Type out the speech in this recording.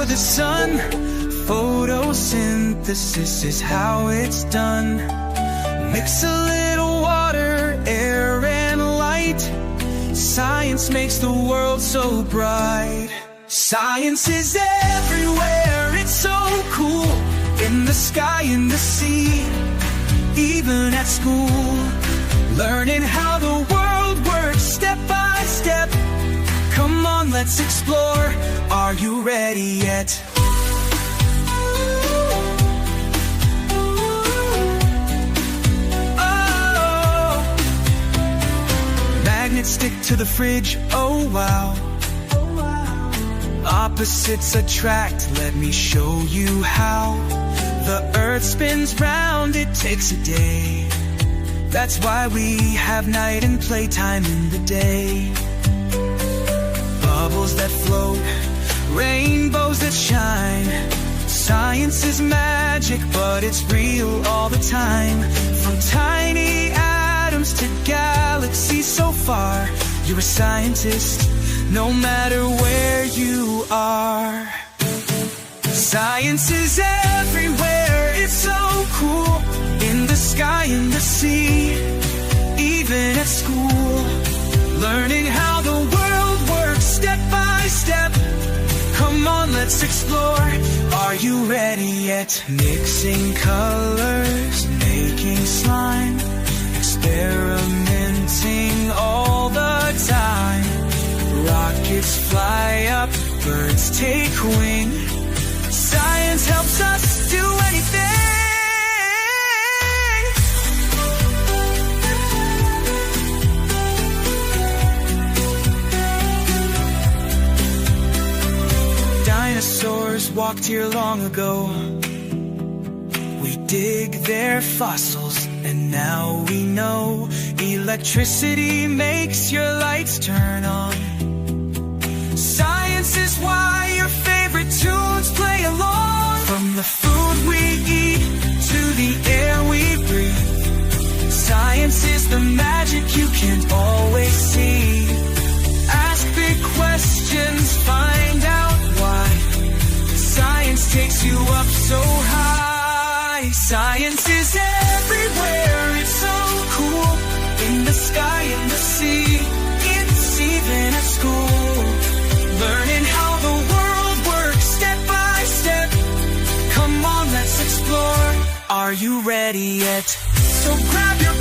for the sun. Photosynthesis is how it's done. Mix a little water, air, and light. Science makes the world so bright. Science is everywhere, it's so cool. In the sky, in the sea, even at school. Learning how the world works step by step. Come on, let's explore. Are you ready yet? Oh, magnets stick to the fridge, oh wow. Opposites attract, let me show you how. The earth spins round, it takes a day. That's why we have night and playtime in the day. Bubbles that float, rainbows that shine. Science is magic, but it's real all the time. From tiny atoms to galaxies so far, you're a scientist, no matter where you are. Science is everywhere, it's so cool. In the sky, in the sea, even at school. Learning how the world works step by step. Come on, let's explore. Are you ready yet? Mixing colors, making slime, experimenting all the time. Rockets fly up, birds take wing. Science helps us do anything. Dinosaurs walked here long ago. We dig their fossils, and now we know electricity makes your lights turn on. Science is why your favorite tunes play along. From the food we eat to the air we breathe, science is the magic you can't always see. Ask big questions, find out why. Science takes you up so high. Science is everywhere, it's so cool. In the sky, in the sea, it's even at school. Learning how the world works step by step. Come on, let's explore. Are you ready yet? So grab your